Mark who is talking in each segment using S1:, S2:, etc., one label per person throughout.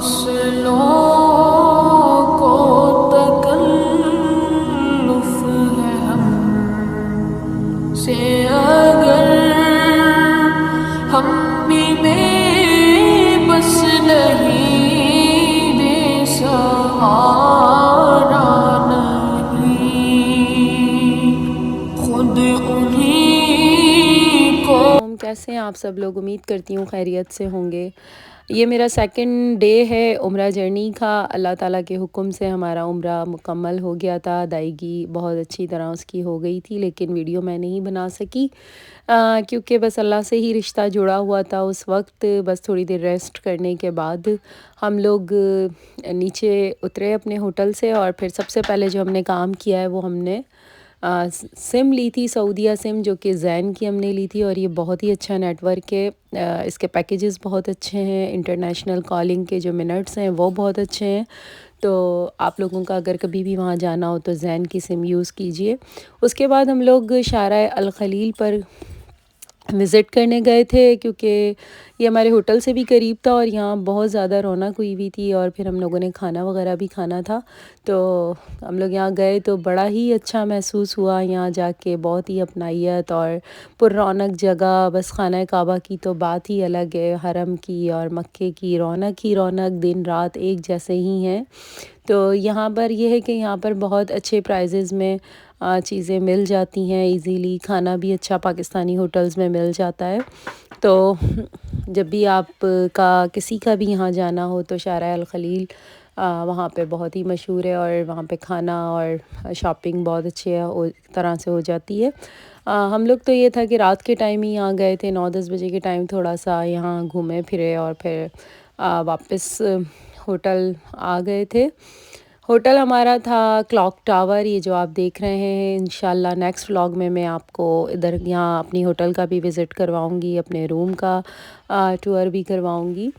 S1: فاصلوں کو تکلف ہے ہم سے اگر ہم بھی بے بس نہیں، بے سہارا نہیں، خود انہیں کو۔
S2: کیسے ہیں آپ سب لوگ؟ امید کرتی ہوں خیریت سے ہوں گے۔ یہ میرا سیکنڈ ڈے ہے عمرہ جرنی کا۔ اللہ تعالیٰ کے حکم سے ہمارا عمرہ مکمل ہو گیا تھا، ادائیگی بہت اچھی طرح اس کی ہو گئی تھی، لیکن ویڈیو میں نہیں بنا سکی کیونکہ بس اللہ سے ہی رشتہ جڑا ہوا تھا اس وقت۔ بس تھوڑی دیر ریسٹ کرنے کے بعد ہم لوگ نیچے اترے اپنے ہوٹل سے، اور پھر سب سے پہلے جو ہم نے کام کیا ہے وہ ہم نے سم لی تھی، سعودیہ سم، جو کہ زین کی ہم نے لی تھی، اور یہ بہت ہی اچھا نیٹ ورک ہے۔ اس کے پیکیجز بہت اچھے ہیں، انٹرنیشنل کالنگ کے جو منٹس ہیں وہ بہت اچھے ہیں، تو آپ لوگوں کا اگر کبھی بھی وہاں جانا ہو تو زین کی سم یوز کیجئے۔ اس کے بعد ہم لوگ شارع الخلیل پر وزٹ کرنے گئے تھے، کیونکہ یہ ہمارے ہوٹل سے بھی قریب تھا اور یہاں بہت زیادہ رونق ہوئی ہوئی تھی، اور پھر ہم لوگوں نے کھانا وغیرہ بھی کھانا تھا، تو ہم لوگ یہاں گئے تو بڑا ہی اچھا محسوس ہوا یہاں جا کے، بہت ہی اپنائیت اور پر رونق جگہ۔ بس خانہ کعبہ کی تو بات ہی الگ ہے، حرم کی اور مکے کی رونق ہی رونق، دن رات ایک جیسے ہی ہیں۔ تو یہاں پر یہ ہے کہ یہاں پر بہت اچھے پرائزز میں چیزیں مل جاتی ہیں ایزیلی، کھانا بھی اچھا پاکستانی ہوٹلز میں مل جاتا ہے۔ تو جب بھی آپ کا کسی کا بھی یہاں جانا ہو تو شارع الخلیل وہاں پہ بہت ہی مشہور ہے، اور وہاں پہ کھانا اور شاپنگ بہت اچھے طرح سے ہو جاتی ہے۔ ہم لوگ تو یہ تھا کہ رات کے ٹائم ہی یہاں گئے تھے، 9-10 بجے کے ٹائم تھوڑا سا یہاں گھومے پھرے، اور پھر واپس ہوٹل آ گئے تھے۔ ہوٹل ہمارا تھا کلاک ٹاور، یہ جو آپ دیکھ رہے ہیں۔ انشاءاللہ نیکسٹ ولاگ میں میں آپ کو ادھر یہاں اپنی ہوٹل کا بھی وزٹ کرواؤں گی، اپنے روم کا ٹور بھی کرواؤں گی۔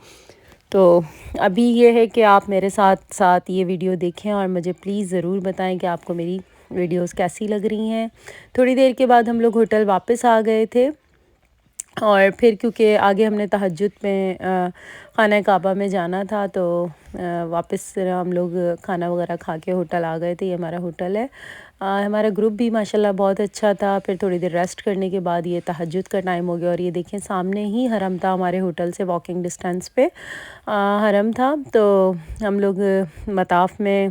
S2: تو ابھی یہ ہے کہ آپ میرے ساتھ ساتھ یہ ویڈیو دیکھیں، اور مجھے پلیز ضرور بتائیں کہ آپ کو میری ویڈیوز کیسی لگ رہی ہیں۔ تھوڑی دیر کے بعد ہم لوگ ہوٹل واپس آ گئے تھے، اور پھر کیونکہ آگے ہم نے تہجد میں خانہ کعبہ میں جانا تھا، تو واپس ہم لوگ کھانا وغیرہ کھا کے ہوٹل آ گئے تھے۔ یہ ہمارا ہوٹل ہے۔ ہمارا گروپ بھی ماشاءاللہ بہت اچھا تھا۔ پھر تھوڑی دیر ریسٹ کرنے کے بعد یہ تہجد کا ٹائم ہو گیا، اور یہ دیکھیں سامنے ہی حرم تھا، ہمارے ہوٹل سے واکنگ ڈسٹینس پہ حرم تھا۔ تو ہم لوگ مطاف میں،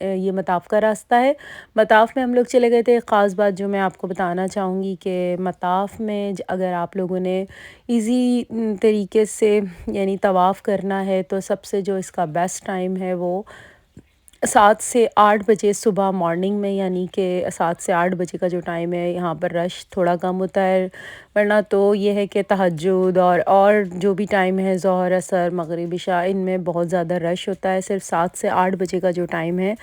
S2: یہ مطاف کا راستہ ہے، مطاف میں ہم لوگ چلے گئے تھے۔ ایک خاص بات جو میں آپ کو بتانا چاہوں گی کہ مطاف میں اگر آپ لوگوں نے ایزی طریقے سے یعنی طواف کرنا ہے تو سب سے جو اس کا بیسٹ ٹائم ہے وہ 7 سے 8 بجے صبح مارننگ میں، یعنی کہ 7 سے 8 بجے کا جو ٹائم ہے یہاں پر رش تھوڑا کم ہوتا ہے، ورنہ تو یہ ہے کہ تہجد اور جو بھی ٹائم ہے ظہر، عصر، مغرب، عشاء، ان میں بہت زیادہ رش ہوتا ہے۔ صرف 7 سے 8 بجے کا جو ٹائم ہے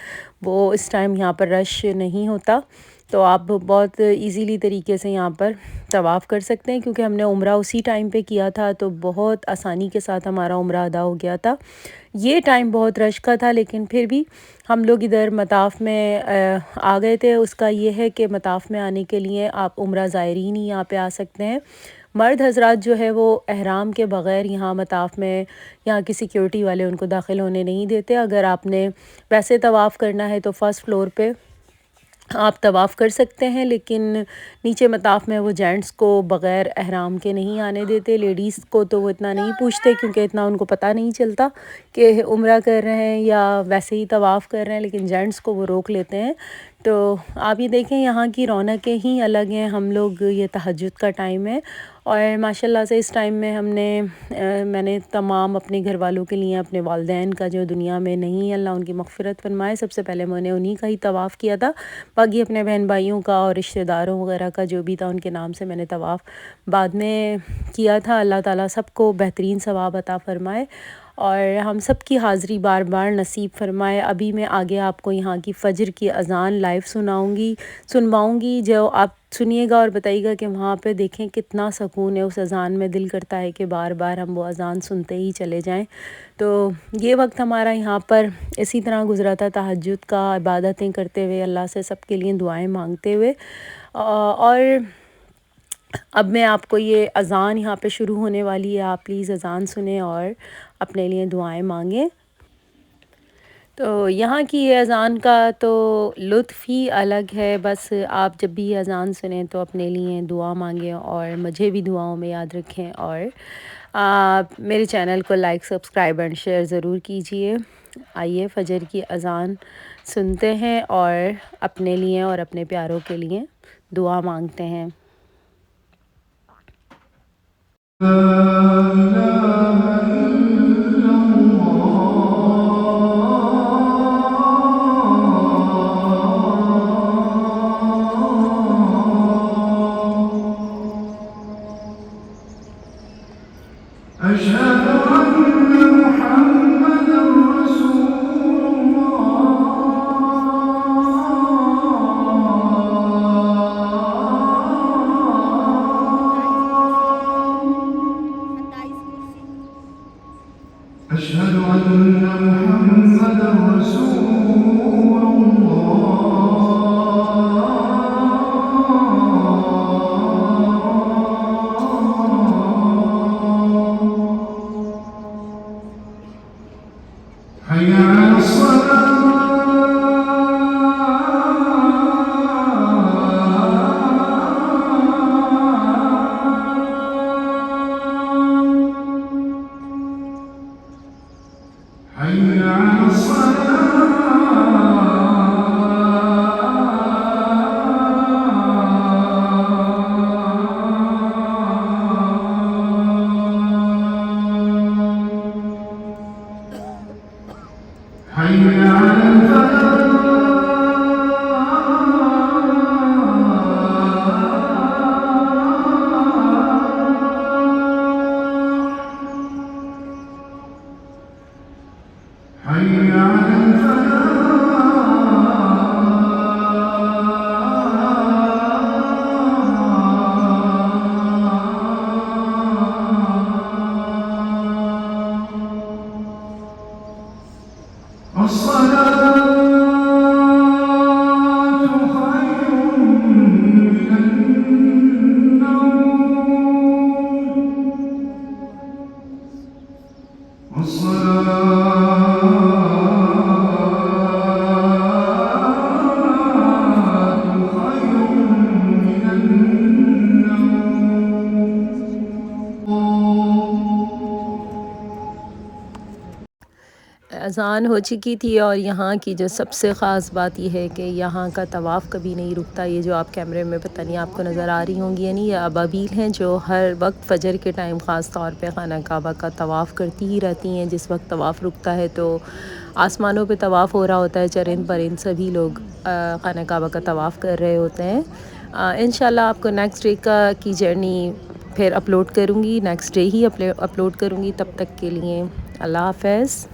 S2: وہ اس ٹائم یہاں پر رش نہیں ہوتا، تو آپ بہت ایزیلی طریقے سے یہاں پر طواف کر سکتے ہیں۔ کیونکہ ہم نے عمرہ اسی ٹائم پہ کیا تھا تو بہت آسانی کے ساتھ ہمارا عمرہ ادا ہو گیا تھا۔ یہ ٹائم بہت رش کا تھا، لیکن پھر بھی ہم لوگ ادھر مطاف میں آ گئے تھے۔ اس کا یہ ہے کہ مطاف میں آنے کے لیے آپ عمرہ زائرین ہی یہاں پہ آ سکتے ہیں۔ مرد حضرات جو ہے وہ احرام کے بغیر یہاں مطاف میں، یہاں کی سیکیورٹی والے ان کو داخل ہونے نہیں دیتے۔ اگر آپ نے ویسے طواف کرنا ہے تو فرسٹ فلور پہ آپ طواف کر سکتے ہیں، لیکن نیچے مطاف میں وہ جینٹس کو بغیر احرام کے نہیں آنے دیتے۔ لیڈیز کو تو وہ اتنا نہیں پوچھتے کیونکہ اتنا ان کو پتہ نہیں چلتا کہ عمرہ کر رہے ہیں یا ویسے ہی طواف کر رہے ہیں، لیکن جینٹس کو وہ روک لیتے ہیں۔ تو آپ یہ دیکھیں یہاں کی رونقیں ہی الگ ہیں۔ ہم لوگ، یہ تہجد کا ٹائم ہے، اور ماشاءاللہ سے اس ٹائم میں میں نے تمام اپنے گھر والوں کے لیے، اپنے والدین کا جو دنیا میں نہیں، اللہ ان کی مغفرت فرمائے، سب سے پہلے میں نے انہی کا ہی طواف کیا تھا، باقی اپنے بہن بھائیوں کا اور رشتہ داروں وغیرہ کا جو بھی تھا ان کے نام سے میں نے طواف بعد میں کیا تھا۔ اللہ تعالیٰ سب کو بہترین ثواب عطا فرمائے اور ہم سب کی حاضری بار بار نصیب فرمائے۔ ابھی میں آگے آپ کو یہاں کی فجر کی اذان لائیو سنواؤں گی، جو آپ سنیے گا اور بتائیے گا کہ وہاں پہ دیکھیں کتنا سکون ہے اس اذان میں، دل کرتا ہے کہ بار بار ہم وہ اذان سنتے ہی چلے جائیں۔ تو یہ وقت ہمارا یہاں پر اسی طرح گزرا تھا، تہجد کا، عبادتیں کرتے ہوئے، اللہ سے سب کے لیے دعائیں مانگتے ہوئے۔ اور اب میں آپ کو یہ اذان یہاں پہ شروع ہونے والی ہے، آپ پلیز اذان سنیں اور اپنے لیے دعائیں مانگیں۔ تو یہاں کی اذان کا تو لطف ہی الگ ہے. بس آپ جب بھی اذان سنیں تو اپنے لیے دعا مانگیں اور مجھے بھی دعاؤں میں یاد رکھیں، اور میرے چینل کو لائک، سبسکرائب اینڈ شیئر ضرور کیجیے. آئیے فجر کی اذان سنتے ہیں اور اپنے لیے اور اپنے پیاروں کے لیے دعا مانگتے ہیں.
S1: أشهد أن محمدا رسول الله أشهد أن محمدا رسول الله حي على الصلاة حي على الصلاة حي على الفلاح حي على الفلاح الصلاة خير من النوم الصلاة خير من النوم.
S2: اذان ہو چکی تھی، اور یہاں کی جو سب سے خاص بات یہ ہے کہ یہاں کا طواف کبھی نہیں رکتا. یہ جو آپ کیمرے میں پتہ نہیں آپ کو نظر آ رہی ہوں گی، یعنی یہ ابابیل ہیں جو ہر وقت فجر کے ٹائم خاص طور پہ خانہ کعبہ کا طواف کرتی ہی رہتی ہیں. جس وقت طواف رکتا ہے تو آسمانوں پہ طواف ہو رہا ہوتا ہے، چرند پرند سبھی لوگ خانہ کعبہ کا طواف کر رہے ہوتے ہیں. انشاءاللہ آپ کو نیکسٹ ڈے کی جرنی پھر اپلوڈ کروں گی، نیکسٹ ڈے ہی اپلوڈ کروں گی. تب تک کے لیے اللہ حافظ.